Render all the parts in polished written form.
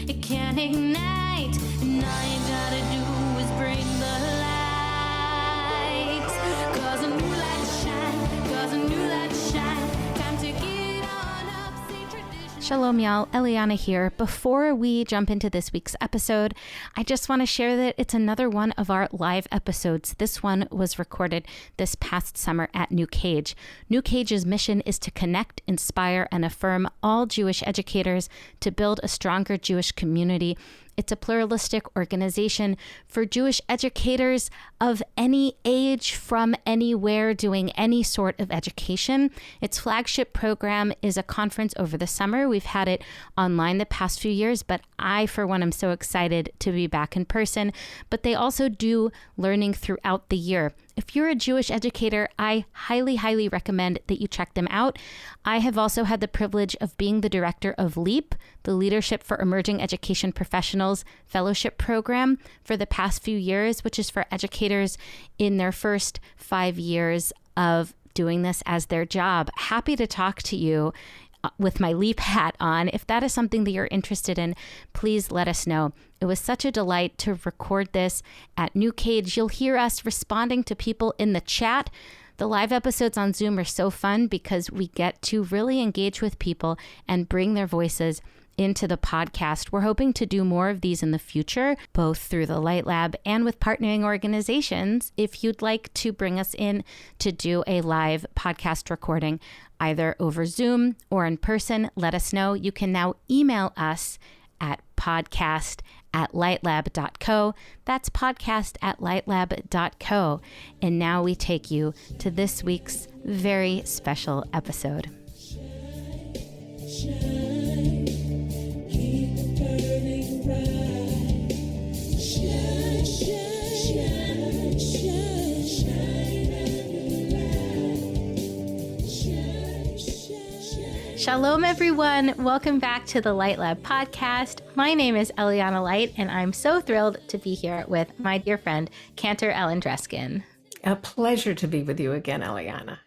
it can ignite, and all you gotta do is bring the light. Cause a new light shine, cause a new light shine. Time to get on up, say tradition. Shalom y'all, Eliana here. Before we jump into this week's episode, I just want to share that it's another one of our live episodes. This one was recorded this past summer at NewCAJE. NewCAJE's mission is to connect, inspire, and affirm all Jewish educators to build a stronger Jewish community. It's a pluralistic organization for Jewish educators of any age, from anywhere, doing any sort of education. Its flagship program is a conference over the summer. We've had it online the past few years, but I, for one, am so excited to be back in person. But they also do learning throughout the year. If you're a Jewish educator, I highly, highly recommend that you check them out. I have also had the privilege of being the director of LEAP, the Leadership for Emerging Education Professionals Fellowship Program, for the past few years, which is for educators in their first 5 years of doing this as their job. Happy to talk to you with my LEAP hat on. If that is something that you're interested in, please let us know. It was such a delight to record this at NewCAJE. You'll hear us responding to people in the chat. The live episodes on Zoom are so fun because we get to really engage with people and bring their voices into the podcast. We're hoping to do more of these in the future, both through the Light Lab and with partnering organizations. If you'd like to bring us in to do a live podcast recording, either over Zoom or in person, let us know. You can now email us at podcast@lightlab.co. That's podcast@lightlab.co. And now we take you to this week's very special episode. Shalom, everyone. Welcome back to the Light Lab podcast. My name is Eliana Light, and I'm so thrilled to be here with my dear friend, Cantor Ellen Dreskin. A pleasure to be with you again, Eliana.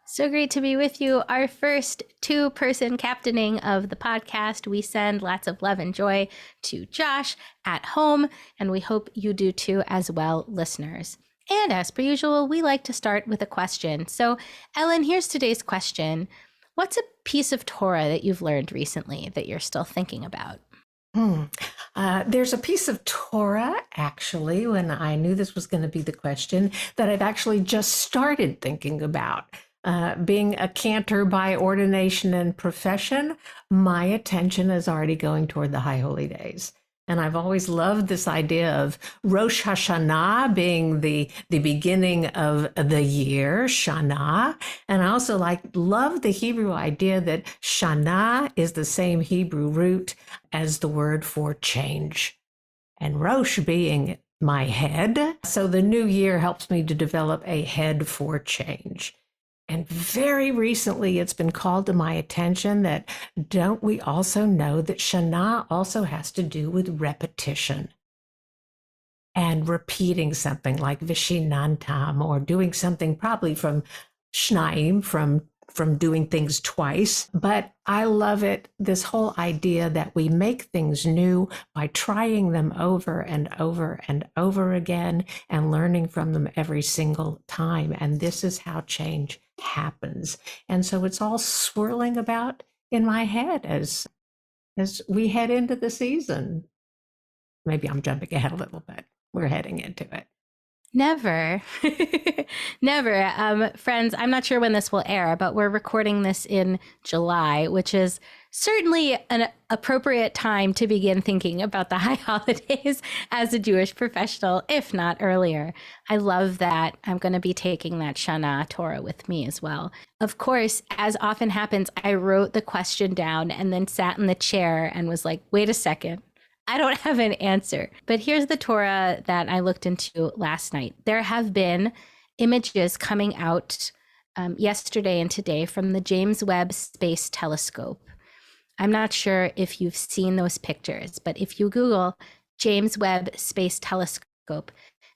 So great to be with you. Our first two-person captaining of the podcast. We send lots of love and joy to Josh at home, and we hope you do too as well, listeners. And as per usual, we like to start with a question. So, Ellen, here's today's question. What's a piece of Torah that you've learned recently that you're still thinking about? There's a piece of Torah, actually, when I knew this was going to be the question, that I've actually just started thinking about. Being a cantor by ordination and profession, my attention is already going toward the High Holy Days. And I've always loved this idea of Rosh Hashanah being the beginning of the year, Shana. And I also love the Hebrew idea that Shana is the same Hebrew root as the word for change. And Rosh being my head. So the new year helps me to develop a head for change. And very recently, it's been called to my attention that don't we also know that Shana also has to do with repetition and repeating something like Vishinantam, or doing something probably from Shnaim, from doing things twice. But I love it, this whole idea that we make things new by trying them over and over and over again and learning from them every single time. And this is how change happens. And so it's all swirling about in my head as we head into the season. Maybe I'm jumping ahead a little bit. We're heading into it. Never. Never. Friends, I'm not sure when this will air, but we're recording this in July, which is certainly an appropriate time to begin thinking about the high holidays as a Jewish professional, if not earlier. I love that. I'm going to be taking that Shana Torah with me as well. Of course, as often happens, I wrote the question down and then sat in the chair and was like, wait a second. I don't have an answer. But here's the Torah that I looked into last night. There have been images coming out yesterday and today from the James Webb Space Telescope. I'm not sure if you've seen those pictures, but if you Google James Webb Space Telescope,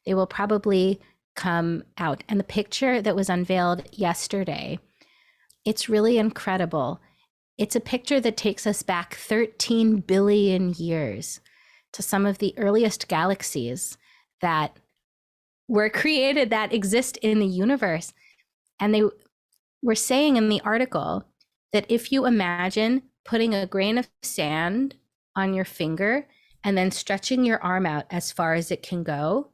they will probably come out. And the picture that was unveiled yesterday, it's really incredible. It's a picture that takes us back 13 billion years to some of the earliest galaxies that were created, that exist in the universe. And they were saying in the article that if you imagine putting a grain of sand on your finger and then stretching your arm out as far as it can go,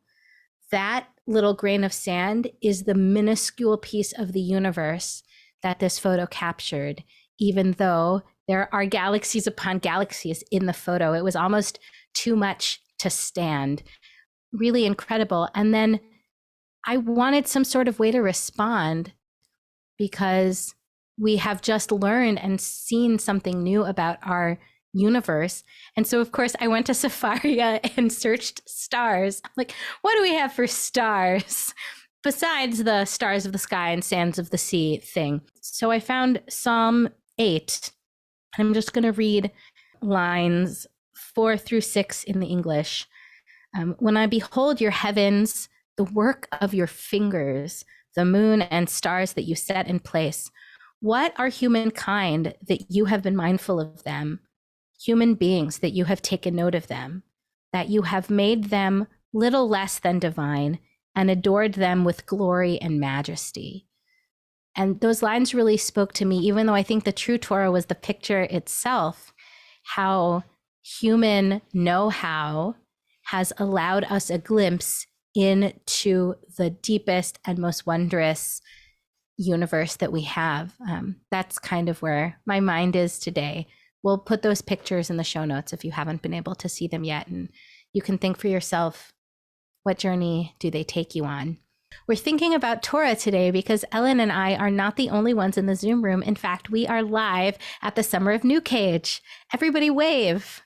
that little grain of sand is the minuscule piece of the universe that this photo captured, even though there are galaxies upon galaxies in the photo. It was almost too much to stand. Really incredible. And then I wanted some sort of way to respond, because we have just learned and seen something new about our universe. And so, of course, I went to Safaria and searched stars. Like, what do we have for stars besides the stars of the sky and sands of the sea thing? So I found Psalm 8. I'm just going to read lines 4 through 6 in the English. When I behold your heavens, the work of your fingers, the moon and stars that you set in place, what are humankind that you have been mindful of them? Human beings that you have taken note of them, that you have made them little less than divine and adored them with glory and majesty. And those lines really spoke to me, even though I think the true Torah was the picture itself, how human know-how has allowed us a glimpse into the deepest and most wondrous universe that we have. That's kind of where my mind is today. We'll put those pictures in the show notes if you haven't been able to see them yet. And you can think for yourself, what journey do they take you on? We're thinking about Torah today because Ellen and I are not the only ones in the Zoom room. In fact, we are live at the Summer of NewCAJE. Everybody wave.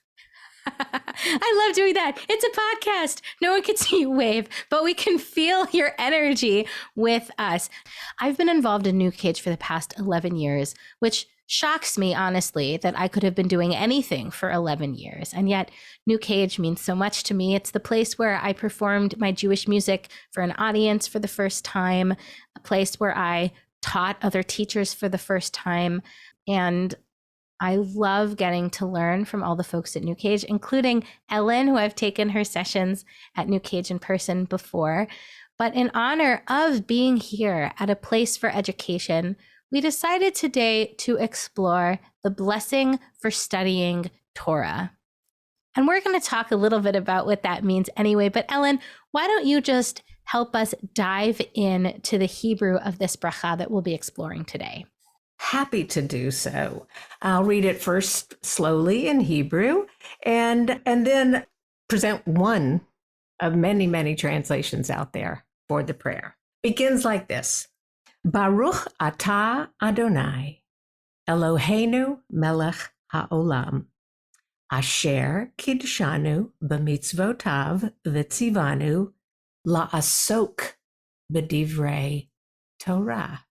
I love doing that. It's a podcast. No one can see you wave, but we can feel your energy with us. I've been involved in NewCAJE for the past 11 years, which shocks me, honestly, that I could have been doing anything for 11 years. And yet NewCAJE means so much to me. It's the place where I performed my Jewish music for an audience for the first time, a place where I taught other teachers for the first time. And I love getting to learn from all the folks at NewCAJE, including Ellen, who I've taken her sessions at NewCAJE in person before. But in honor of being here at a place for education, we decided today to explore the blessing for studying Torah. And we're going to talk a little bit about what that means anyway. But Ellen, why don't you just help us dive into the Hebrew of this bracha that we'll be exploring today? Happy to do so. I'll read it first slowly in Hebrew and then present one of many, many translations out there for the prayer. Begins like this. Baruch atah Adonai, Eloheinu melech haolam, asher kidshanu b'mitzvotav v'tzivanu la'asok b'divrei Torah.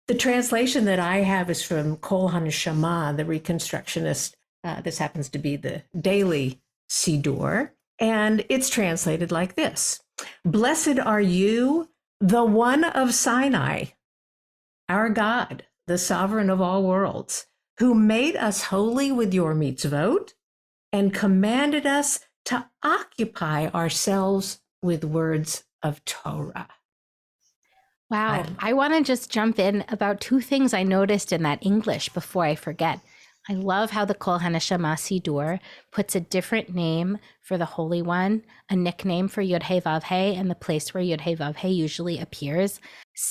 The translation that I have is from Kol HaNeshama, the Reconstructionist. This happens to be the daily Siddur, and it's translated like this. Blessed are you, the one of Sinai, our God, the sovereign of all worlds, who made us holy with your mitzvot and commanded us to occupy ourselves with words of Torah. Wow. I want to just jump in about two things I noticed in that English before I forget. I love how the Kol HaNeshama Siddur puts a different name for the Holy One, a nickname for Yod He Vav He, and the place where Yod He Vav He usually appears.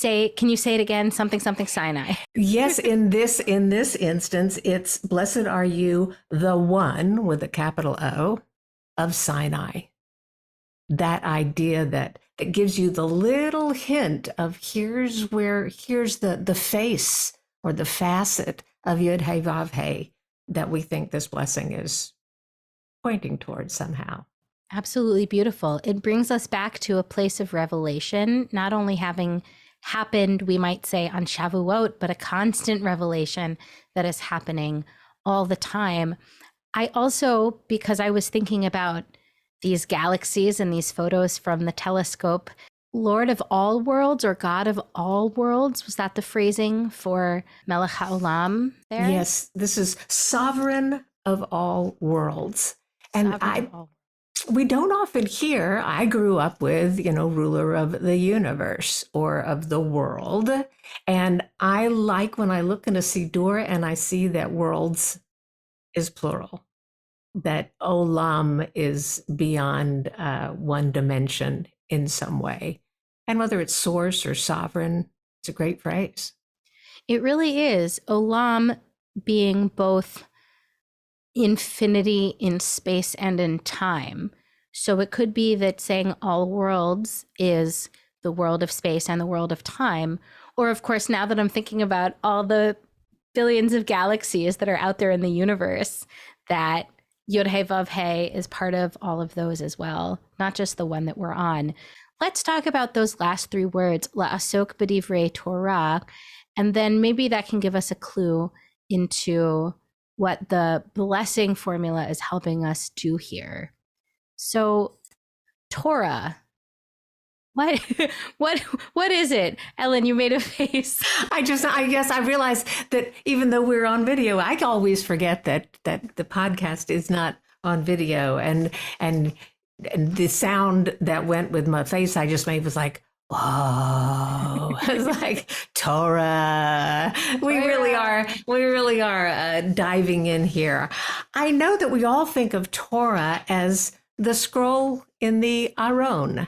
Can you say it again? Something Sinai. Yes, in this instance, it's blessed are you, the one with a capital O of Sinai. That idea that gives you the little hint of here's the face or the facet of Yod He Vav He that we think this blessing is pointing towards somehow. Absolutely beautiful. It brings us back to a place of revelation, not only having happened, we might say, on Shavuot, but a constant revelation that is happening all the time. I also, because I was thinking about these galaxies and these photos from the telescope, Lord of all worlds or God of all worlds. Was that the phrasing for Melech HaOlam there? Yes, this is sovereign of all worlds. And Sovereign of all. we don't often hear, I grew up with, ruler of the universe or of the world. And I like when I look in a Siddur and I see that worlds is plural, that olam is beyond one dimension in some way. And whether it's source or sovereign, it's a great phrase. It really is. Olam being both infinity in space and in time. So it could be that saying all worlds is the world of space and the world of time. Or, of course, now that I'm thinking about all the billions of galaxies that are out there in the universe, that Yod-Heh Vav-Heh is part of all of those as well, not just the one that we're on. Let's talk about those last three words, la'asok b'divrei Torah, and then maybe that can give us a clue into what the blessing formula is helping us do here. So, Torah, what is it? Ellen, you made a face. I guess I realized that even though we're on video, I always forget that the podcast is not on video, and the sound that went with my face I just made was like, whoa. It's like Torah. We really are diving in here. I know that we all think of Torah as the scroll in the Aron.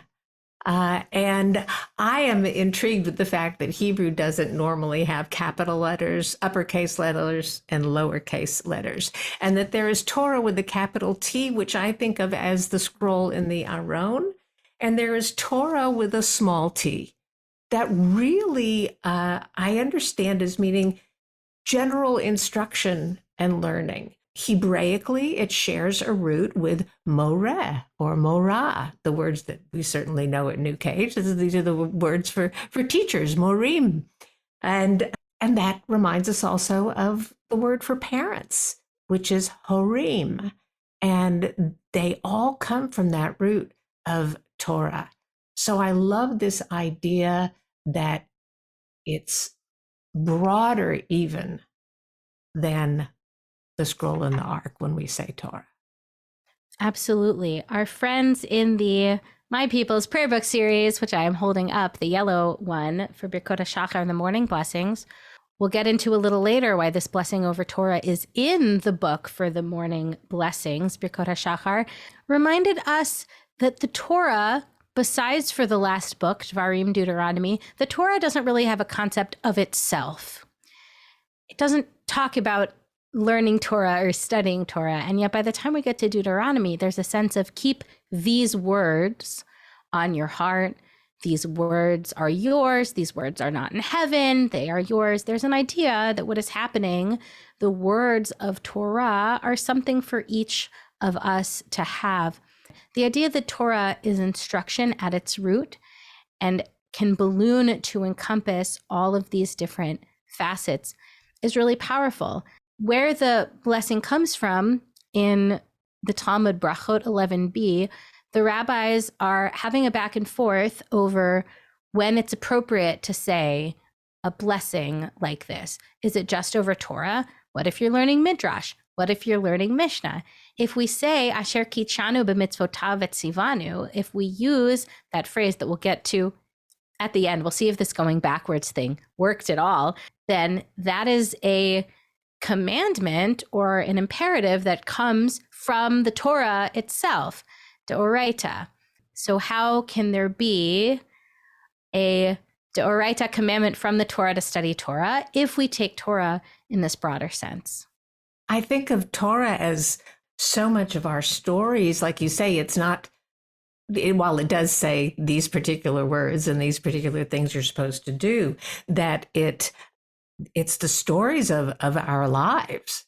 And I am intrigued with the fact that Hebrew doesn't normally have capital letters, uppercase letters, and lowercase letters, and that there is Torah with a capital T, which I think of as the scroll in the Aron, and there is Torah with a small t. That really, I understand as meaning general instruction and learning. Hebraically, it shares a root with moreh or morah, the words that we certainly know at NewCAJE. These are the words for teachers, morim. And that reminds us also of the word for parents, which is horim. And they all come from that root of Torah. So I love this idea that it's broader even than the scroll in the ark when we say Torah. Absolutely. Our friends in the My People's Prayer Book series, which I am holding up, the yellow one for Birkot HaShachar and the morning blessings, we'll get into a little later why this blessing over Torah is in the book for the morning blessings, Birkot HaShachar, reminded us that the Torah, besides for the last book, Dvarim, Deuteronomy, the Torah doesn't really have a concept of itself. It doesn't talk about learning Torah or studying Torah. And yet by the time we get to Deuteronomy, there's a sense of keep these words on your heart. These words are yours. These words are not in heaven. They are yours. There's an idea that what is happening, the words of Torah are something for each of us to have. The idea that Torah is instruction at its root and can balloon to encompass all of these different facets is really powerful. Where the blessing comes from in the Talmud Brachot 11b, the rabbis are having a back and forth over when it's appropriate to say a blessing like this. Is it just over Torah? What if you're learning Midrash? What if you're learning Mishnah? If we say Asher Kichanu b'mitzvotav etzivanu, if we use that phrase that we'll get to at the end, we'll see if this going backwards thing worked at all, then that is a commandment or an imperative that comes from the Torah itself, Deoraita. So how can there be a Deoraita commandment from the Torah to study Torah if we take Torah in this broader sense? I think of Torah as so much of our stories. Like you say, it's not, while it does say these particular words and these particular things you're supposed to do, that it's the stories of our lives.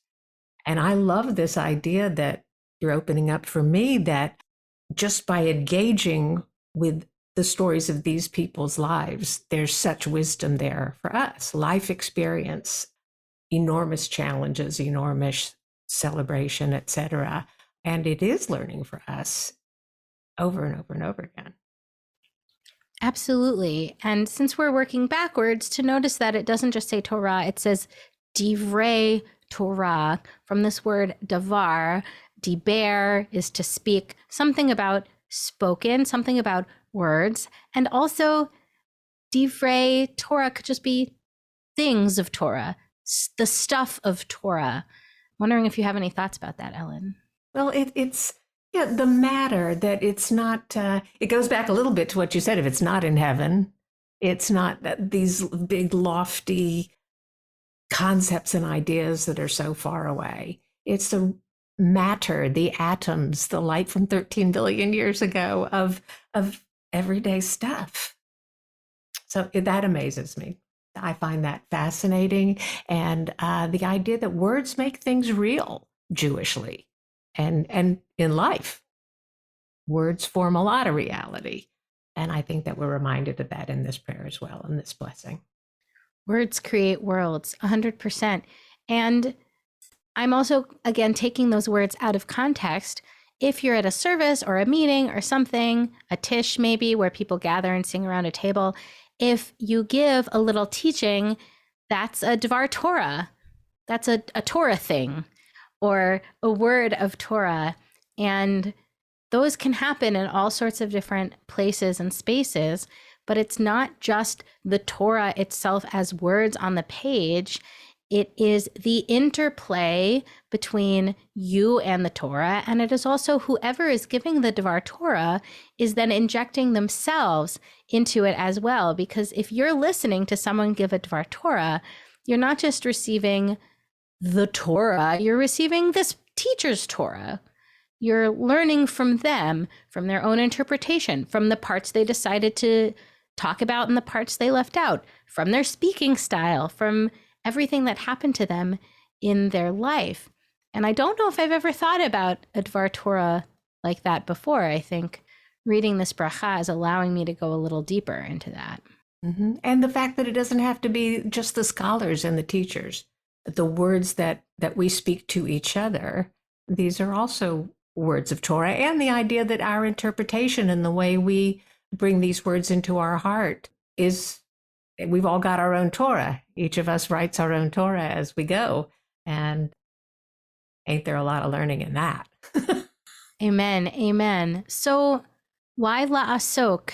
And I love this idea that you're opening up for me, that just by engaging with the stories of these people's lives, there's such wisdom there for us, life experience, enormous challenges, enormous celebration, etc. And it is learning for us over and over and over again. Absolutely. And since we're working backwards, to notice that it doesn't just say Torah, it says divrei Torah from this word davar. Diber is to speak, something about spoken, something about words. And also divrei Torah could just be things of Torah, the stuff of Torah. Wondering if you have any thoughts about that, Ellen. Well, it's yeah, the matter that it's not, it goes back a little bit to what you said. If it's not in heaven, it's not these big, lofty concepts and ideas that are so far away. It's the matter, the atoms, the light from 13 billion years ago of everyday stuff. So that amazes me. I find that fascinating. And the idea that words make things real Jewishly and in life. Words form a lot of reality. And I think that we're reminded of that in this prayer as well, in this blessing. Words create worlds, 100%. And I'm also, again, taking those words out of context. If you're at a service or a meeting or something, a tish maybe, where people gather and sing around a table, if you give a little teaching, that's a Dvar Torah. That's a Torah thing or a word of Torah. And those can happen in all sorts of different places and spaces, but it's not just the Torah itself as words on the page. It is the interplay between you and the Torah, and it is also whoever is giving the Dvar Torah is then injecting themselves into it as well. Because if you're listening to someone give a Dvar Torah, you're not just receiving the Torah, you're receiving this teacher's Torah. You're learning from them, from their own interpretation, from the parts they decided to talk about and the parts they left out, from their speaking style, from everything that happened to them in their life. And I don't know if I've ever thought about a Dvar Torah like that before. I think reading this bracha is allowing me to go a little deeper into that. Mm-hmm. And the fact that it doesn't have to be just the scholars and the teachers. The words that we speak to each other, these are also words of Torah. And the idea that our interpretation and the way we bring these words into our heart is, we've all got our own Torah. Each of us writes our own Torah as we go. And ain't there a lot of learning in that? Amen. Amen. So why la'asok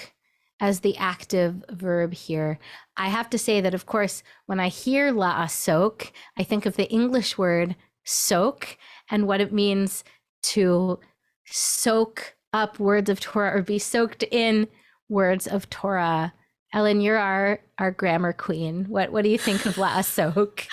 as the active verb here? I have to say that, of course, when I hear la'asok, I think of the English word soak and what it means to soak up words of Torah or be soaked in words of Torah. Ellen, you're our grammar queen. What do you think of la'asok?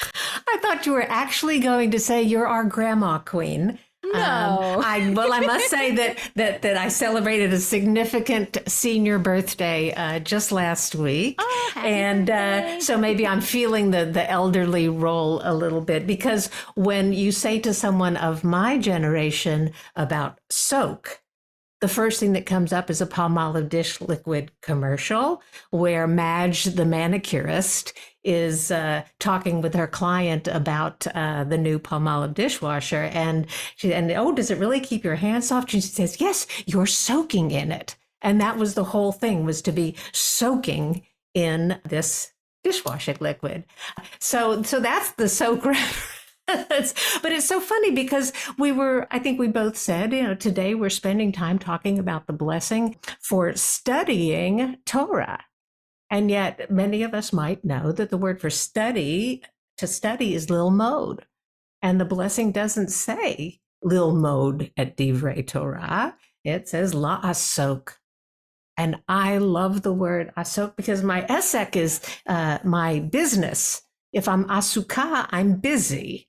I thought you were actually going to say you're our grandma queen. No. I must say that I celebrated a significant senior birthday just last week. Oh, happy and birthday. So maybe I'm feeling the elderly role a little bit, because when you say to someone of my generation about soak, the first thing that comes up is a Palmolive dish liquid commercial where Madge, the manicurist, is talking with her client about the new Palmolive dishwasher. And oh, does it really keep your hands soft? And she says, yes, you're soaking in it. And that was the whole thing, was to be soaking in this dishwashing liquid. So that's the soak reference. But it's so funny because I think we both said, today we're spending time talking about the blessing for studying Torah. And yet many of us might know that the word for to study is lilmod. And the blessing doesn't say lilmod at divrei Torah. It says la'asok. And I love the word asok because my esek is my business. If I'm asuka, I'm busy.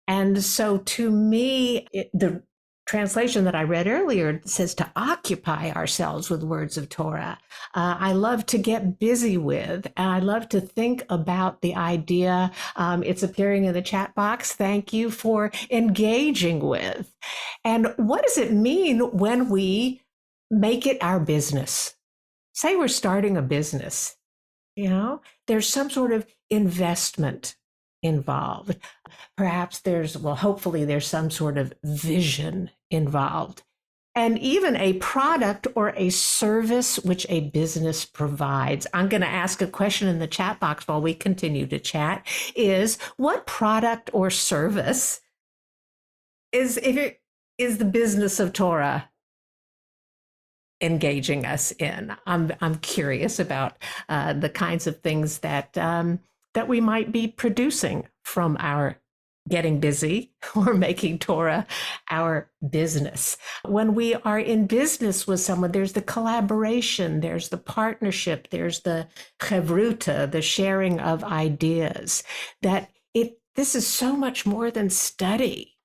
And so to me, the translation that I read earlier says to occupy ourselves with words of Torah. I love to get busy with, and I love to think about the idea. It's appearing in the chat box. Thank you for engaging with. And what does it mean when we make it our business? Say we're starting a business, there's some sort of investment involved. Perhaps hopefully there's some sort of vision involved. and even a product or a service which a business provides. I'm going to ask a question in the chat box while we continue to chat is what product or service is the business of Torah engaging us in? I'm curious about the kinds of things that that we might be producing from our getting busy or making Torah our business. When we are in business with someone, there's the collaboration, there's the partnership, there's the chevruta, the sharing of ideas. This is so much more than study.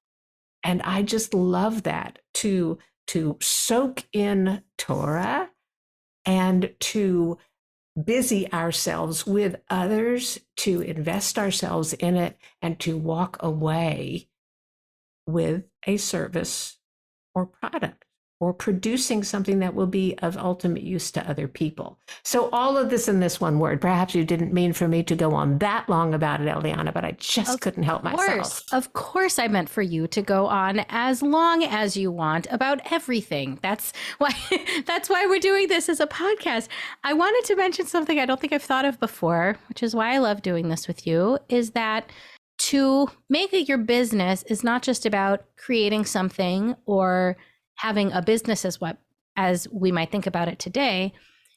And I just love that, to soak in Torah and to busy ourselves with others, to invest ourselves in it, and to walk away with a service or product or producing something that will be of ultimate use to other people. So all of this in this one word. Perhaps you didn't mean for me to go on that long about it, Eliana, but I just couldn't help myself. Of course, I meant for you to go on as long as you want about everything. That's why we're doing this as a podcast. I wanted to mention something I don't think I've thought of before, which is why I love doing this with you, is that to make it your business is not just about creating something or having a business as we might think about it today.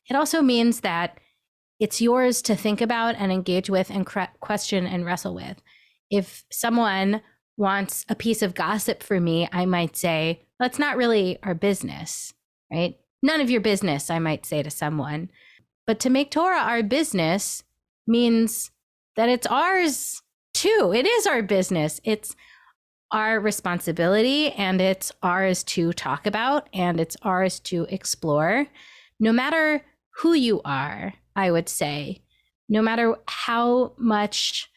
It also means that it's yours to think about and engage with and question and wrestle with. If someone wants a piece of gossip from me, I might say, well, it's not really our business, right? None of your business, I might say to someone. But to make Torah our business means that it's ours too. It is our business. It's our responsibility, and it's ours to talk about, and it's ours to explore. No matter who you are, I would say, no matter how much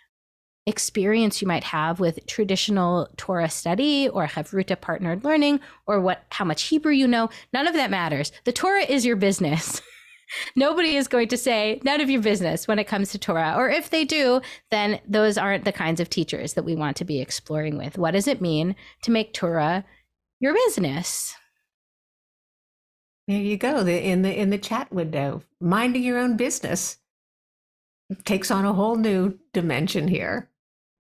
experience you might have with traditional Torah study or Chavruta partnered learning, or how much Hebrew you know, none of that matters. The Torah is your business. Nobody is going to say none of your business when it comes to Torah. Or if they do, then those aren't the kinds of teachers that we want to be exploring with. What does it mean to make Torah your business? There you go. In the chat window, minding your own business takes on a whole new dimension here.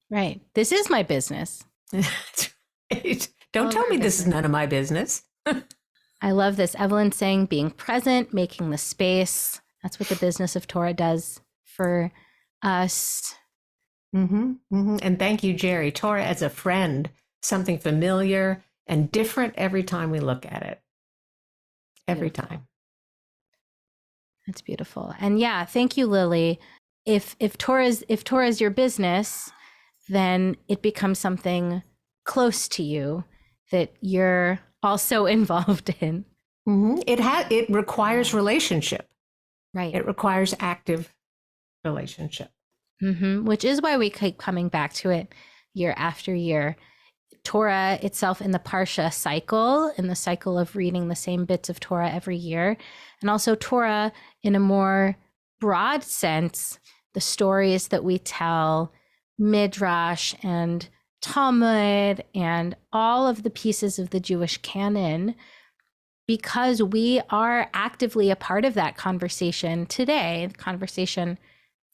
Right. This is my business. That's right. Don't tell me this is none of my business. I love this. Evelyn saying being present, making the space. That's what the business of Torah does for us. And thank you, Jerry. Torah as a friend, something familiar and different every time we look at it. Every time. That's beautiful. And yeah, thank you, Lily. If Torah is your business, then it becomes something close to you that you're also involved in. It requires relationship. Right. It requires active relationship. Which is why we keep coming back to it year after year. Torah itself in the Parsha cycle, in the cycle of reading the same bits of Torah every year, and also Torah in a more broad sense, the stories that we tell, Midrash and Talmud and all of the pieces of the Jewish canon, because we are actively a part of that conversation today. The conversation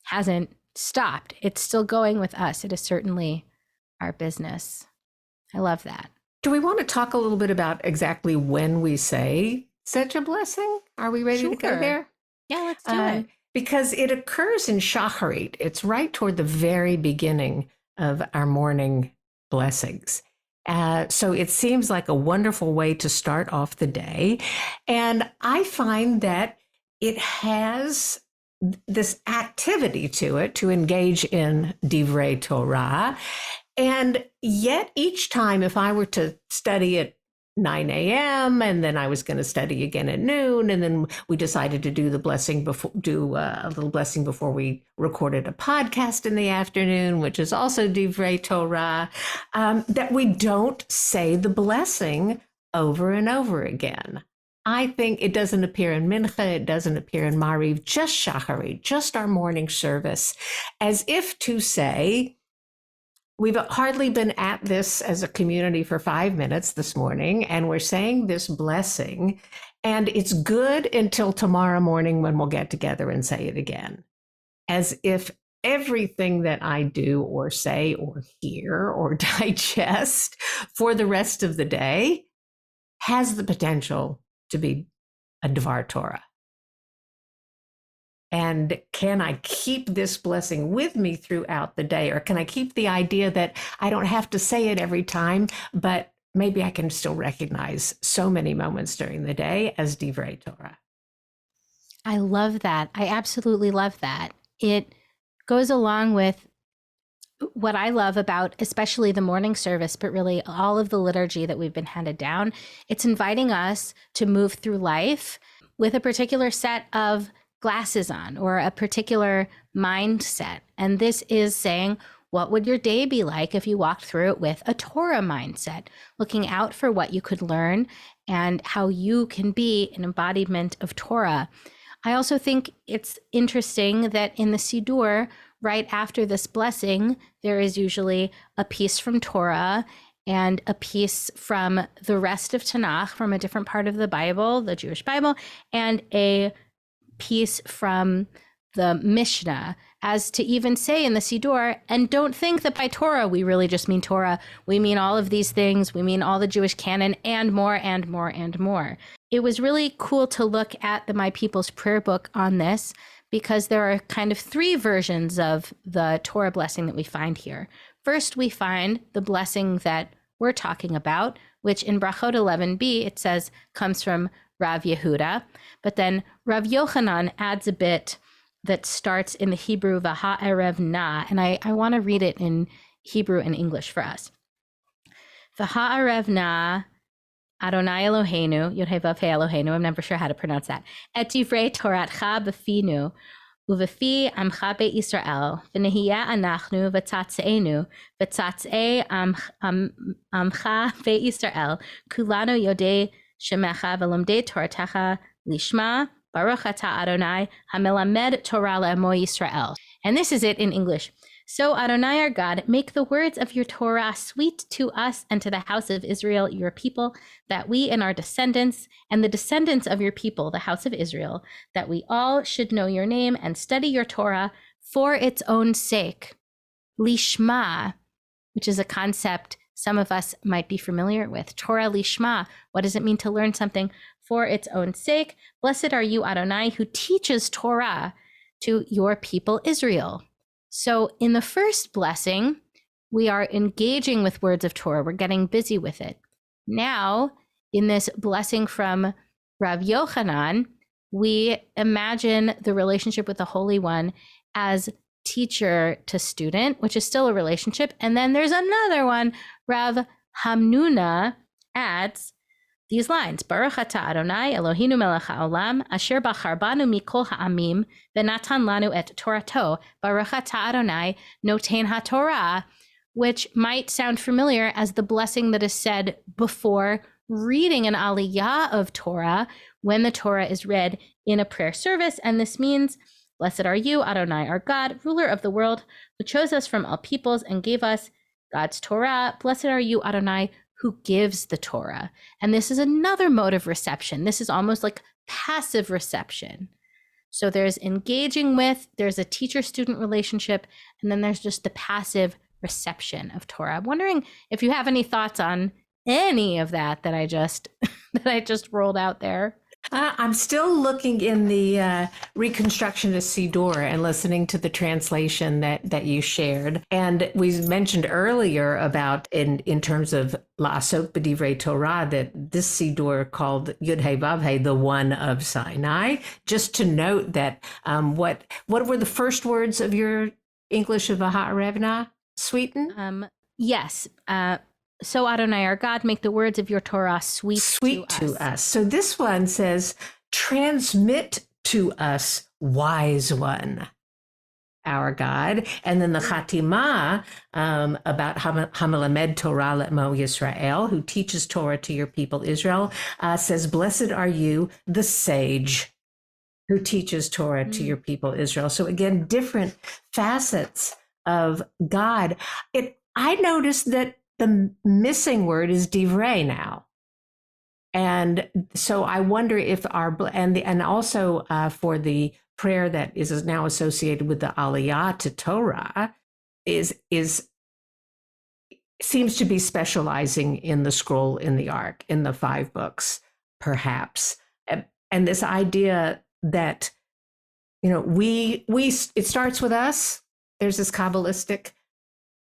hasn't stopped. It's still going with us. It is certainly our business. I love that. Do we want to talk a little bit about exactly when we say such a blessing? Are we ready to go there? Yeah, let's do it. Because it occurs in Shacharit. It's right toward the very beginning of our morning blessings. So it seems like a wonderful way to start off the day. And I find that it has this activity to it to engage in Divrei Torah. And yet each time, if I were to study at 9 a.m. and then I was going to study again at noon, and then we decided to do the blessing a little blessing before we recorded a podcast in the afternoon, which is also Divrei Torah, that we don't say the blessing over and over again. I think it doesn't appear in Mincha, it doesn't appear in Mariv, just Shacharit, just our morning service, as if to say, We've hardly been at this as a community for 5 minutes this morning, and we're saying this blessing, and it's good until tomorrow morning when we'll get together and say it again, as if everything that I do or say or hear or digest for the rest of the day has the potential to be a Dvar Torah. And can I keep this blessing with me throughout the day? Or can I keep the idea that I don't have to say it every time, but maybe I can still recognize so many moments during the day as Divrei Torah? I love that. I absolutely love that. It goes along with what I love about especially the morning service, but really all of the liturgy that we've been handed down. It's inviting us to move through life with a particular set of glasses on or a particular mindset. And this is saying, what would your day be like if you walked through it with a Torah mindset, looking out for what you could learn and how you can be an embodiment of Torah. I also think it's interesting that in the Siddur, right after this blessing, there is usually a piece from Torah and a piece from the rest of Tanakh, from a different part of the Bible, the Jewish Bible, and a piece from the Mishnah, as to even say in the Siddur, and don't think that by Torah we really just mean Torah. We mean all of these things. We mean all the Jewish canon and more and more and more. It was really cool to look at the My People's Prayer Book on this, because there are kind of three versions of the Torah blessing that we find here. First, we find the blessing that we're talking about, which in Brachot 11b, it says comes from Rav Yehuda. But then Rav Yochanan adds a bit that starts in the Hebrew, V'ha'erev na, and I want to read it in Hebrew and English for us. V'ha'erev na, Adonai Eloheinu, Yod Heh Vav Heh Eloheinu, I'm never sure how to pronounce that, Et divrei Toratcha b'finu, uvefi amcha be'Yisrael, v'nehiyah anachnu v'tzatzeinu, v'tzatzei amcha be'Yisrael, kulanu yodei shemecha v'lomdei Toratecha lishma, Baruch atah Adonai hamelamed Torah le'amo Yisrael. And this is it in English. So Adonai our God, make the words of your Torah sweet to us and to the house of Israel, your people, that we and our descendants and the descendants of your people, the house of Israel, that we all should know your name and study your Torah for its own sake. Lishma, which is a concept some of us might be familiar with. Torah lishma, what does it mean to learn something for its own sake? Blessed are you, Adonai, who teaches Torah to your people Israel. So in the first blessing, we are engaging with words of Torah. We're getting busy with it. Now, in this blessing from Rav Yochanan, we imagine the relationship with the Holy One as teacher to student, which is still a relationship. And then there's another one. Rav Hamnuna adds these lines: Baruch atah Adonai Eloheinu melech haolam asher bachar banu mikol ha'amim v'natan lanu et Torato. Baruch atah Adonai noten haTorah, which might sound familiar as the blessing that is said before reading an aliyah of Torah when the Torah is read in a prayer service. And this means, blessed are you, Adonai our God, ruler of the world, who chose us from all peoples and gave us God's Torah. Blessed are you, Adonai, who gives the Torah. And this is another mode of reception. This is almost like passive reception. So there's engaging with, there's a teacher-student relationship, and then there's just the passive reception of Torah. I'm wondering if you have any thoughts on any of that I just rolled out there. I'm still looking in the reconstruction of Siddur and listening to the translation that you shared. And we mentioned earlier about in terms of La'asok b'divrei Torah, that this Siddur called Yud Heh Vav Heh, the one of Sinai. Just to note that what were the first words of your English of V'ha'arevna, Sweeten? Yes. So Adonai our God, make the words of your Torah sweet to us. So this one says, transmit to us, wise one, our God. And then the Chatima about Hamelamed Torah le'amo Yisrael, who teaches Torah to your people Israel, says, blessed are you, the sage, who teaches Torah to your people Israel. So again, different facets of God. I noticed that the missing word is divrei now. And so I wonder if and also for the prayer that is now associated with the Aliyah to Torah is seems to be specializing in the scroll in the Ark, in the 5 books, perhaps. And this idea that, it starts with us. There's this Kabbalistic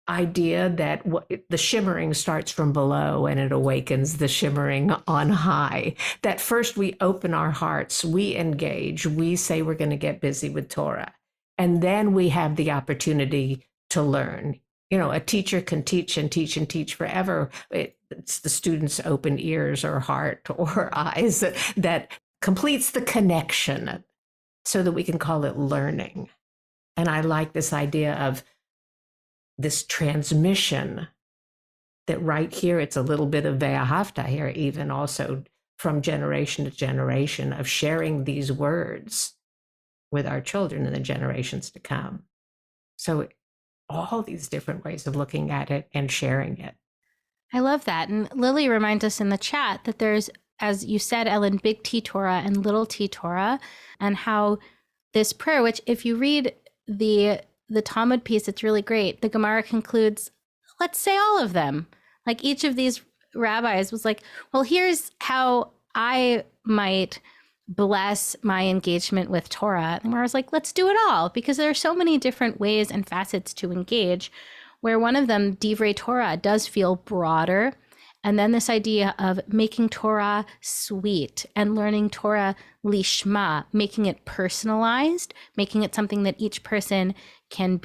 idea that the shimmering starts from below and it awakens the shimmering on high. That first we open our hearts, we engage, we say we're going to get busy with Torah. And then we have the opportunity to learn. A teacher can teach and teach and teach forever. It's the student's open ears or heart or eyes that completes the connection so that we can call it learning. And I like this idea of this transmission that right here, it's a little bit of ve'ahavta here, even also from generation to generation of sharing these words with our children in the generations to come. So all these different ways of looking at it and sharing it. I love that. And Lily reminds us in the chat that there's, as you said, Ellen, big T Torah and little T Torah, and how this prayer, which if you read the Talmud piece, it's really great. The Gemara concludes, let's say all of them. Like each of these rabbis was like, well, here's how I might bless my engagement with Torah. And where I was like, let's do it all, because there are so many different ways and facets to engage, where one of them, Divrei Torah, does feel broader. And then this idea of making Torah sweet and learning Torah lishma, making it personalized, making it something that each person can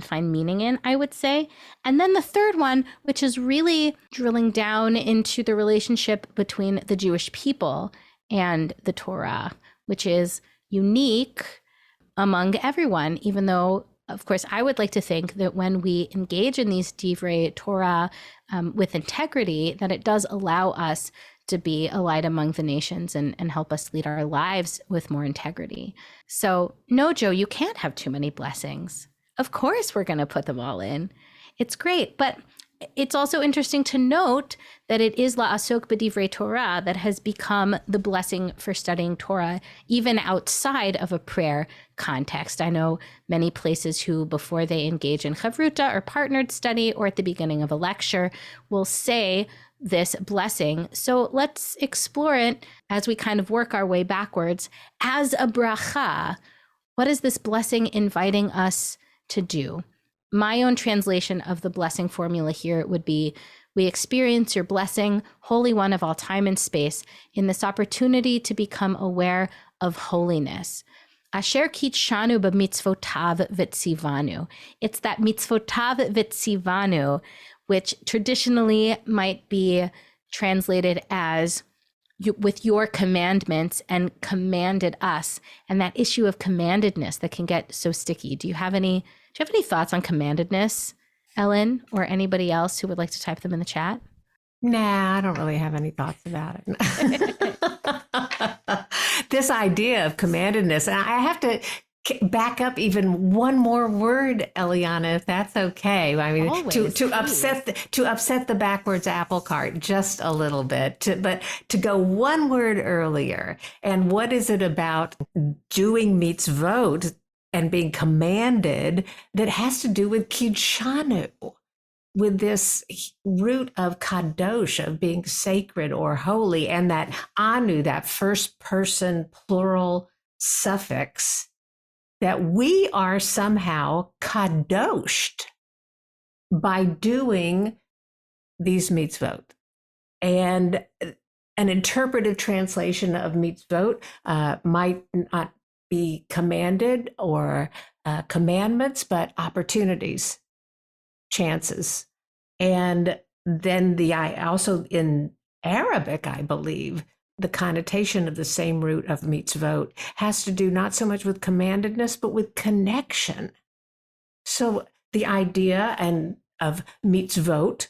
find meaning in, I would say. And then the third one, which is really drilling down into the relationship between the Jewish people and the Torah, which is unique among everyone, even though, of course, I would like to think that when we engage in these Divrei Torah with integrity, that it does allow us to be a light among the nations and help us lead our lives with more integrity. So no, Joe, you can't have too many blessings. Of course, we're going to put them all in. It's great. But it's also interesting to note that it is la'asok b'divrei Torah that has become the blessing for studying Torah, even outside of a prayer context. I know many places who, before they engage in chavruta or partnered study or at the beginning of a lecture, will say this blessing. So let's explore it as we kind of work our way backwards. As a bracha, what is this blessing inviting us to do? My own translation of the blessing formula here would be, we experience your blessing, Holy One of all time and space, in this opportunity to become aware of holiness. Asher kitshanu b'mitzvotav v'tzivanu. It's that mitzvotav v'tzivanu, which traditionally might be translated as with your commandments and commanded us, and that issue of commandedness that can get so sticky. Do you have any thoughts on commandedness, Ellen, or anybody else who would like to type them in the chat? Nah, I don't really have any thoughts about it. This idea of commandedness, and I have to back up even one more word, Eliana, if that's okay. I mean, Always, to upset the backwards apple cart just a little bit, but to go one word earlier. And what is it about doing mitzvot and being commanded that has to do with kidshanu, with this root of kadosh, of being sacred or holy, and that anu, that first person plural suffix, that we are somehow kadoshed by doing these mitzvot. And an interpretive translation of mitzvot might not be commanded or commandments, but opportunities, chances. And then also in Arabic, I believe, the connotation of the same root of mitzvot has to do not so much with commandedness, but with connection. So the idea of mitzvot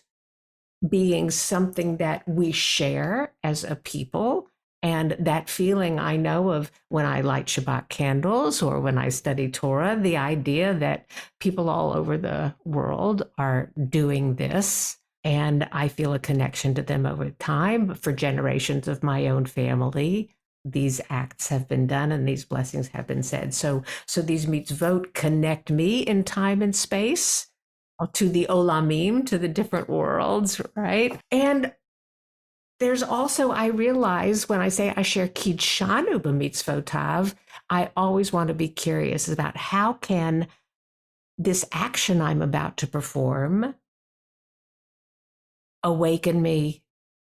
being something that we share as a people, And that feeling I know of when I light Shabbat candles or when I study Torah, the idea that people all over the world are doing this, and I feel a connection to them over time. For generations of my own family, these acts have been done and these blessings have been said. So these mitzvot connect me in time and space to the olamim, to the different worlds, right? And there's also, I realize when I say I share kidshanu b'mitzvotav, I always want to be curious about how can this action I'm about to perform awaken me,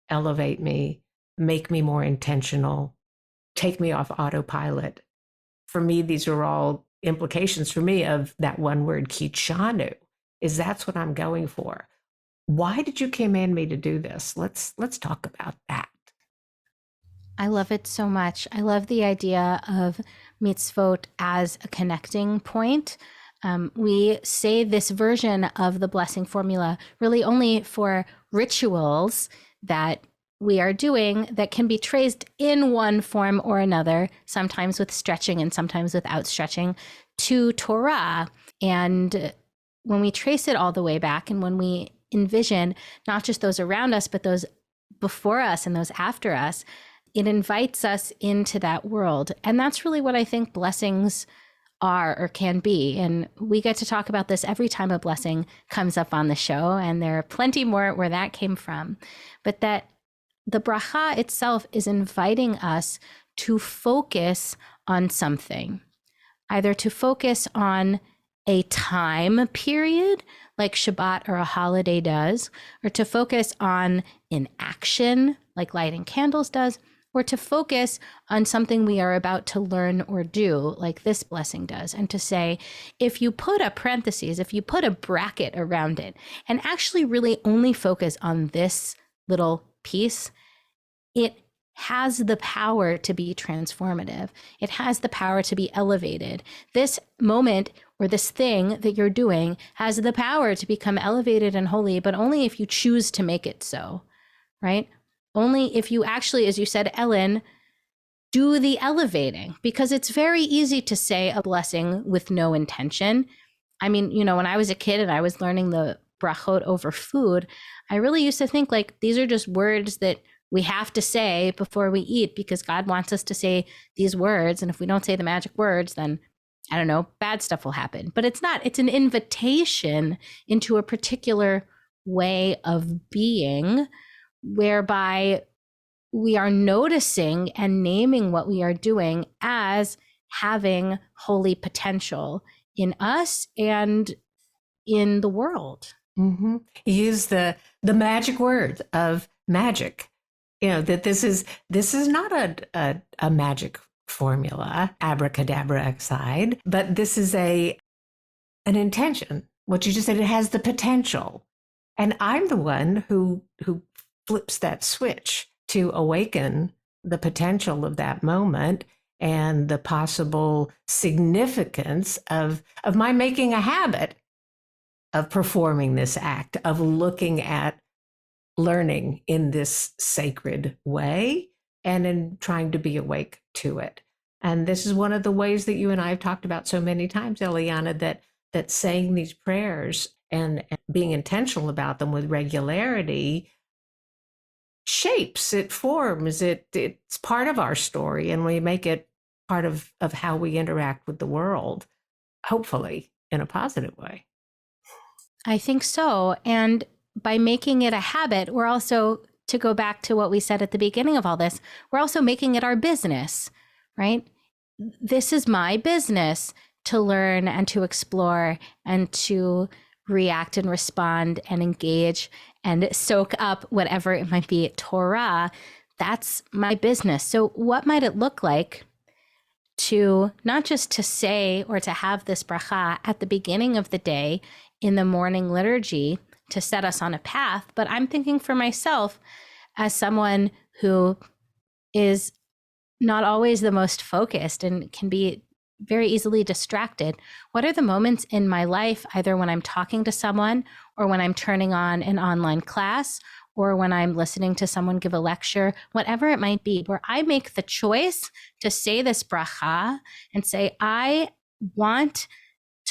elevate me, make me more intentional, take me off autopilot. For me, these are all implications for me of that one word, kidshanu, is that's what I'm going for. Why did you command me to do this? Let's talk about that. I love it so much. I love the idea of mitzvot as a connecting point. We say this version of the blessing formula really only for rituals that we are doing that can be traced in one form or another, sometimes with stretching and sometimes without stretching, to Torah. And when we trace it all the way back, and when we envision not just those around us, but those before us and those after us, it invites us into that world. And that's really what I think blessings are or can be. And we get to talk about this every time a blessing comes up on the show. And there are plenty more where that came from. But that the bracha itself is inviting us to focus on something, either to focus on a time period like Shabbat or a holiday does, or to focus on an action like lighting candles does, or to focus on something we are about to learn or do like this blessing does. And to say, if you put a parentheses, if you put a bracket around it and actually really only focus on this little piece, it has the power to be transformative. It has the power to be elevated. This moment or this thing that you're doing has the power to become elevated and holy, but only if you choose to make it so, right? Only if you actually, as you said, Ellen, do the elevating, because it's very easy to say a blessing with no intention. I mean, you know, when I was a kid and I was learning the brachot over food, I really used to think like these are just words that we have to say before we eat because God wants us to say these words. And if we don't say the magic words, then I don't know, bad stuff will happen. But it's not, it's an invitation into a particular way of being whereby we are noticing and naming what we are doing as having holy potential in us and in the world. Mm-hmm. Use the magic word of magic. You know, that this is not a magic formula, abracadabra aside, but this is an intention. What you just said, it has the potential. And I'm the one who flips that switch to awaken the potential of that moment and the possible significance of my making a habit of performing this act, of looking at learning in this sacred way and in trying to be awake to it. And this is one of the ways that you and I have talked about so many times, Eliana, that saying these prayers and being intentional about them with regularity shapes, it forms, it's part of our story, and we make it part of how we interact with the world, hopefully in a positive way. I think so. And by making it a habit, we're also, to go back to what we said at the beginning of all this, we're also making it our business, right? This is my business to learn and to explore and to react and respond and engage and soak up whatever it might be Torah. That's my business. So what might it look like to not just to say or to have this bracha at the beginning of the day in the morning liturgy to set us on a path, but I'm thinking for myself as someone who is not always the most focused and can be very easily distracted. What are the moments in my life, either when I'm talking to someone or when I'm turning on an online class or when I'm listening to someone give a lecture, whatever it might be, where I make the choice to say this bracha and say, I want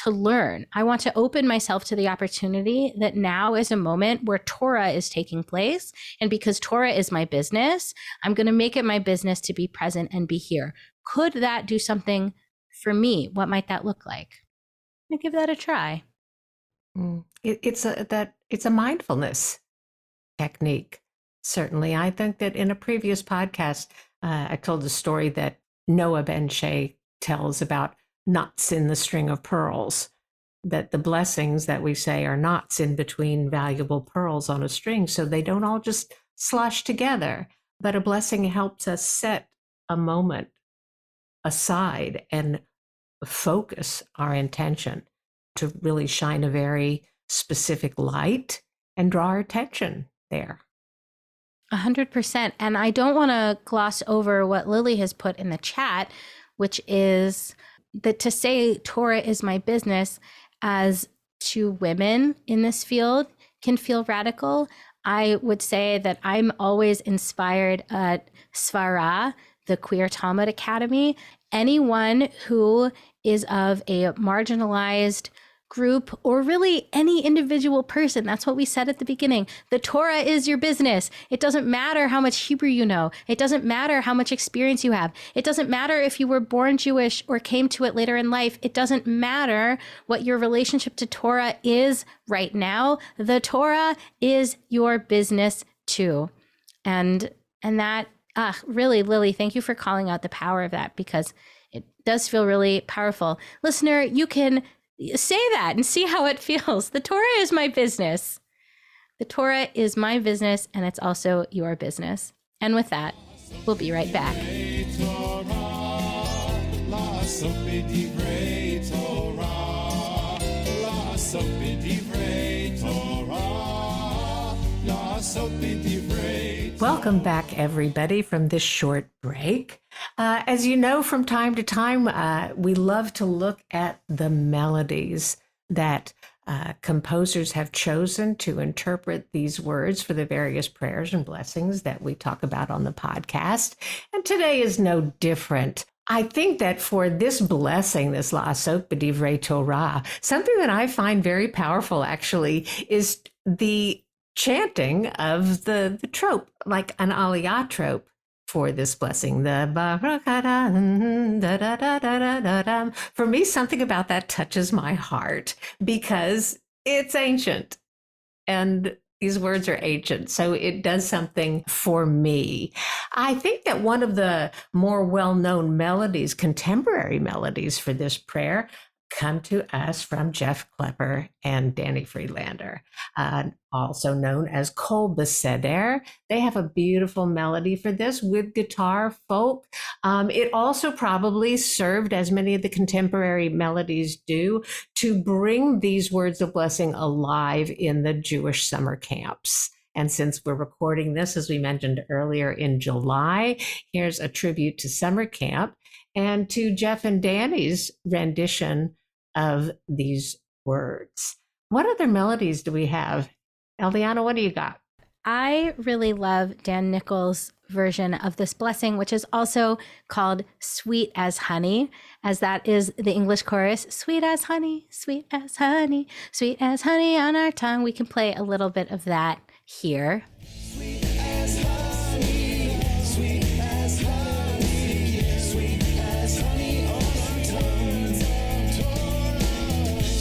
to learn. I want to open myself to the opportunity that now is a moment where Torah is taking place. And because Torah is my business, I'm going to make it my business to be present and be here. Could that do something for me? What might that look like? I give that a try. It's a mindfulness technique. Certainly, I think that in a previous podcast, I told the story that Noah Ben Shea tells about knots in the string of pearls, that the blessings that we say are knots in between valuable pearls on a string, so they don't all just slush together. But a blessing helps us set a moment aside and focus our intention to really shine a very specific light and draw our attention there. 100%. And I don't want to gloss over what Lily has put in the chat, which is that to say Torah is my business as to women in this field can feel radical. I would say that I'm always inspired at Svara, the Queer Talmud Academy. Anyone who is of a marginalized group, or really any individual person. That's what we said at the beginning. The Torah is your business. It doesn't matter how much Hebrew you know. It doesn't matter how much experience you have. It doesn't matter if you were born Jewish or came to it later in life. It doesn't matter what your relationship to Torah is right now. The Torah is your business too. And that, really, Lily, thank you for calling out the power of that, because it does feel really powerful. Listener, you can say that and see how it feels. The Torah is my business. The Torah is my business, and it's also your business. And with that, we'll be right back. Welcome back, everybody, from this short break. As you know, from time to time, we love to look at the melodies that composers have chosen to interpret these words for the various prayers and blessings that we talk about on the podcast. And today is no different. I think that for this blessing, this La'asok B'divrei Torah, something that I find very powerful actually is the chanting of the trope, like an aliyah trope for this blessing. The for me, something about that touches my heart because it's ancient and these words are ancient, so it does something for me. I think that one of the more well-known melodies, contemporary melodies for this prayer, come to us from Jeff Klepper and Danny Friedlander, also known as Kol Beseder. They have a beautiful melody for this with guitar folk. It also probably served, as many of the contemporary melodies do, to bring these words of blessing alive in the Jewish summer camps. And since we're recording this, as we mentioned earlier, in July, here's a tribute to summer camp and to Jeff and Danny's rendition of these words. What other melodies do we have? Eliana, what do you got? I really love Dan Nichols' version of this blessing, which is also called Sweet as Honey, as that is the English chorus. Sweet as honey, sweet as honey, sweet as honey on our tongue. We can play a little bit of that here. Sweet as honey, sweet as honey, sweet as honey on our tongues.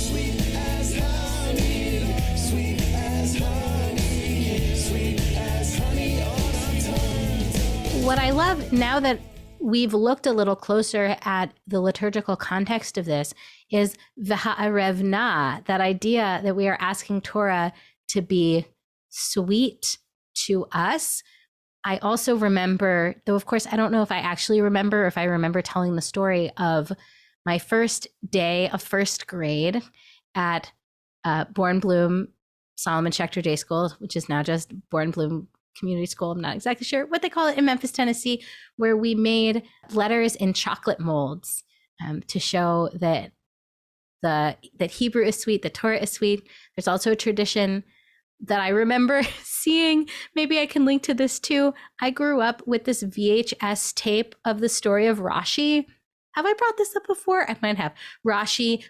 Sweet as honey, sweet as honey, sweet as honey on our tongues. What I love now that we've looked a little closer at the liturgical context of this is v'ha'arevna, that idea that we are asking Torah to be sweet to us. I also remember, though of course I don't know if I actually remember, or if I remember telling the story of my first day of first grade at Born Bloom Solomon Schechter Day School, which is now just Born Bloom Community School. I'm not exactly sure what they call it in Memphis, Tennessee, where we made letters in chocolate molds to show that Hebrew is sweet, the Torah is sweet. There's also a tradition that I remember seeing. Maybe I can link to this too. I grew up with this VHS tape of the story of Rashi. Have I brought this up before? I might have. Rashi,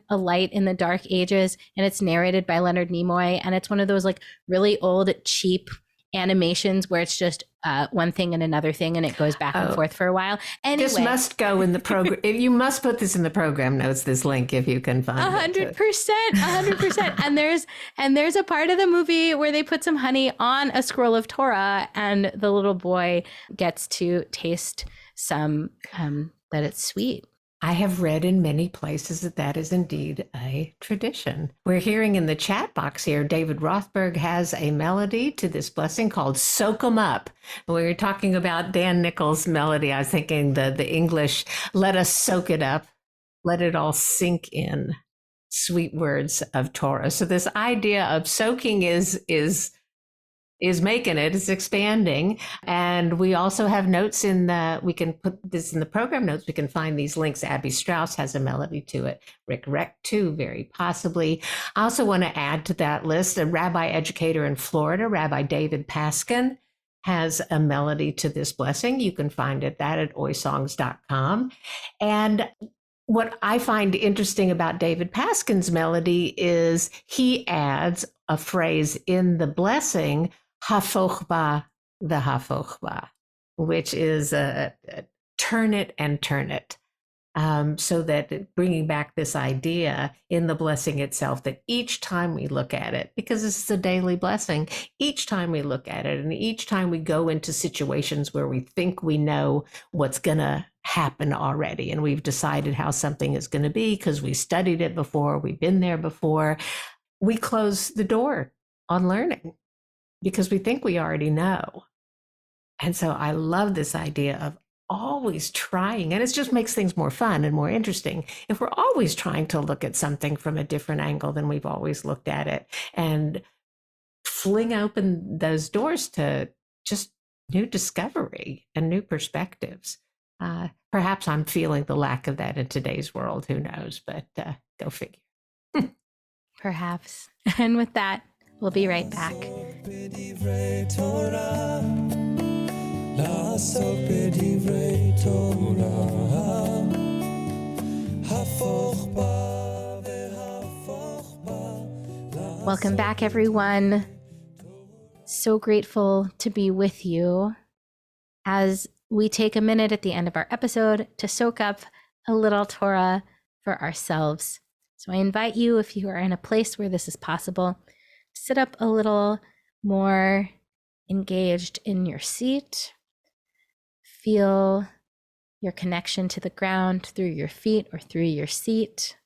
A Light in the Dark Ages, and it's narrated by Leonard Nimoy. And it's one of those like really old, cheap animations where it's just one thing and another thing, and it goes back and forth for a while. Anyway, this must go in the program. You must put this in the program notes, this link, if you can find 100%, 100%. And there's a part of the movie where they put some honey on a scroll of Torah, and the little boy gets to taste some that it's sweet. I have read in many places that that is indeed a tradition. We're hearing in the chat box here, David Rothberg has a melody to this blessing called Soak 'em Up. When we were talking about Dan Nichols' melody, I was thinking the English, let us soak it up, let it all sink in, sweet words of Torah. So this idea of soaking is making it, it's expanding. And we also have notes we can put this in the program notes. We can find these links. Abby Strauss has a melody to it. Rick Reck too, very possibly. I also want to add to that list, a rabbi educator in Florida, Rabbi David Paskin, has a melody to this blessing. You can find it at oysongs.com. And what I find interesting about David Paskin's melody is he adds a phrase in the blessing, hafoch ba v'hafoch ba, which is turn it and turn it. So that bringing back this idea in the blessing itself, that each time we look at it, because this is a daily blessing, each time we look at it and each time we go into situations where we think we know what's going to happen already and we've decided how something is going to be because we studied it before, we've been there before, we close the door on learning because we think we already know. And so I love this idea of always trying, and it just makes things more fun and more interesting if we're always trying to look at something from a different angle than we've always looked at it, and fling open those doors to just new discovery and new perspectives. Perhaps I'm feeling the lack of that in today's world, who knows, but go figure. Perhaps. And with that, we'll be right back. Welcome back, everyone. So grateful to be with you as we take a minute at the end of our episode to soak up a little Torah for ourselves. So I invite you, if you are in a place where this is possible, sit up a little more engaged in your seat. Feel your connection to the ground through your feet or through your seat.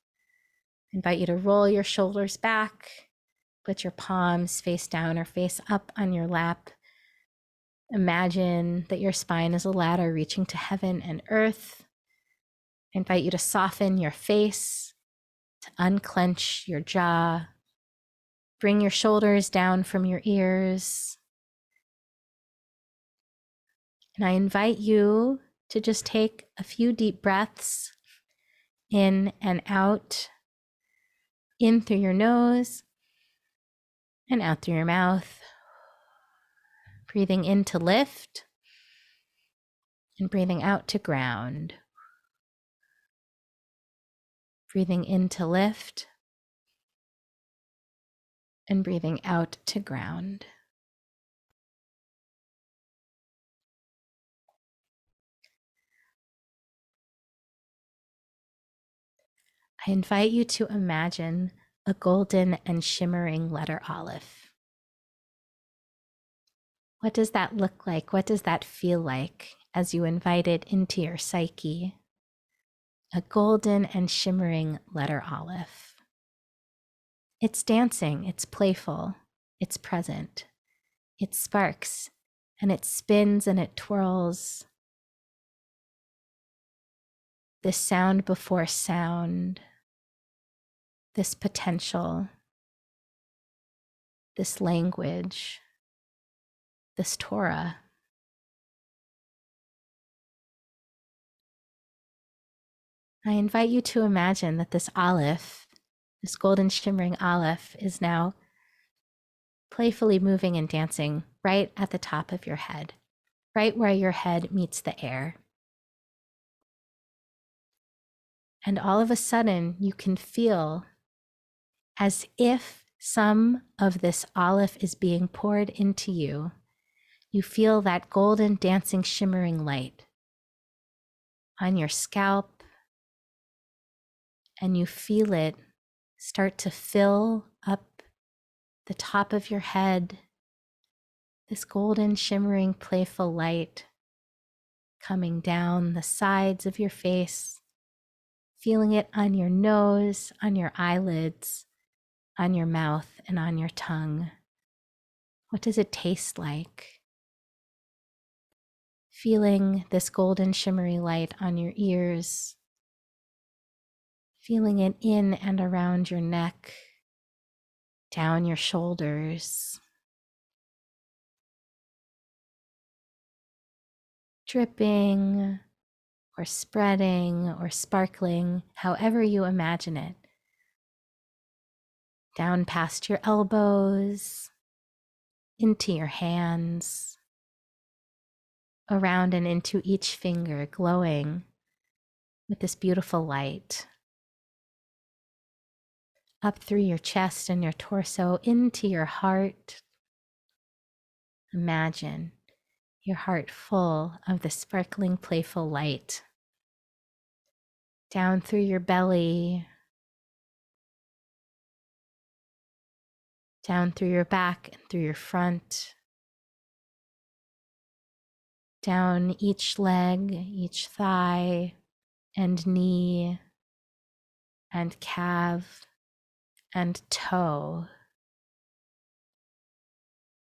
I invite you to roll your shoulders back, put your palms face down or face up on your lap. Imagine that your spine is a ladder reaching to heaven and earth. I invite you to soften your face, to unclench your jaw. Bring your shoulders down from your ears. And I invite you to just take a few deep breaths in and out, in through your nose and out through your mouth. Breathing in to lift and breathing out to ground. Breathing in to lift and breathing out to ground. I invite you to imagine a golden and shimmering letter aleph. What does that look like? What does that feel like as you invite it into your psyche? A golden and shimmering letter aleph. It's dancing, it's playful, it's present. It sparks and it spins and it twirls. This sound before sound, this potential, this language, this Torah. I invite you to imagine that this aleph, this golden shimmering aleph, is now playfully moving and dancing right at the top of your head, right where your head meets the air. And all of a sudden, you can feel as if some of this aleph is being poured into you. You feel that golden, dancing, shimmering light on your scalp, and you feel it start to fill up the top of your head, this golden, shimmering, playful light coming down the sides of your face, feeling it on your nose, on your eyelids, on your mouth, and on your tongue. What does it taste like? Feeling this golden, shimmery light on your ears, feeling it in and around your neck, down your shoulders, dripping or spreading or sparkling, however you imagine it, down past your elbows, into your hands, around and into each finger, glowing with this beautiful light, up through your chest and your torso, into your heart. Imagine your heart full of the sparkling, playful light, down through your belly, down through your back and through your front, down each leg, each thigh and knee and calf and toe.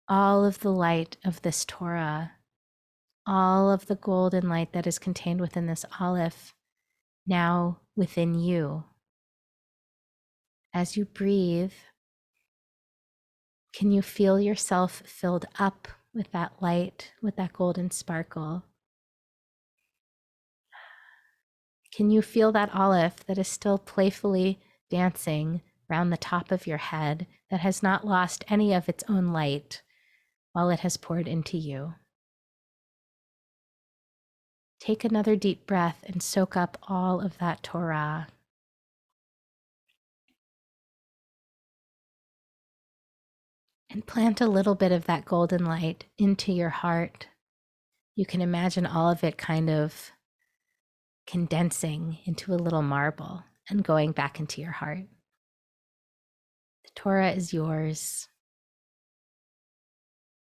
All of the light of this Torah, all of the golden light that is contained within this aleph, now within you. As you breathe, can you feel yourself filled up with that light, with that golden sparkle? Can you feel that aleph that is still playfully dancing round the top of your head, that has not lost any of its own light while it has poured into you? Take another deep breath and soak up all of that Torah. And plant a little bit of that golden light into your heart. You can imagine all of it kind of condensing into a little marble and going back into your heart. The Torah is yours.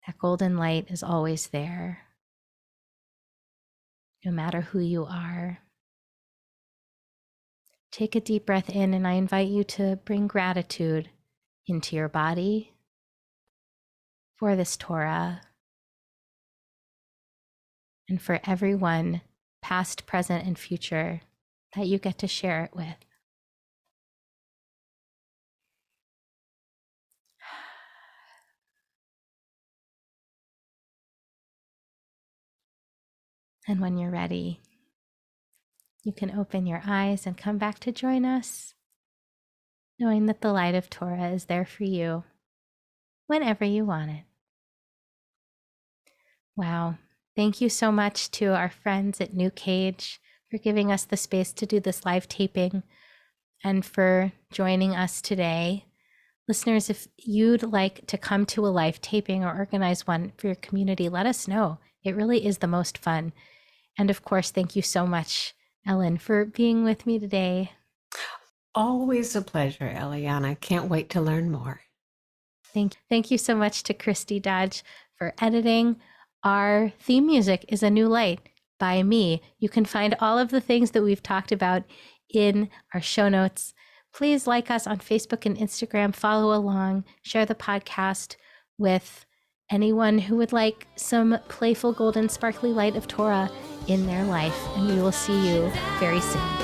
That golden light is always there, no matter who you are. Take a deep breath in, and I invite you to bring gratitude into your body for this Torah and for everyone, past, present, and future, that you get to share it with. And when you're ready, you can open your eyes and come back to join us, knowing that the light of Torah is there for you whenever you want it. Wow. Thank you so much to our friends at NewCAJE for giving us the space to do this live taping and for joining us today. Listeners, if you'd like to come to a live taping or organize one for your community, let us know. It really is the most fun. And of course, thank you so much, Ellen, for being with me today. Always a pleasure, Eliana. Can't wait to learn more. Thank you so much to Christy Dodge for editing. Our theme music is A New Light by me. You can find all of the things that we've talked about in our show notes. Please like us on Facebook and Instagram, follow along, share the podcast with anyone who would like some playful, golden, sparkly light of Torah in their life. And we will see you very soon.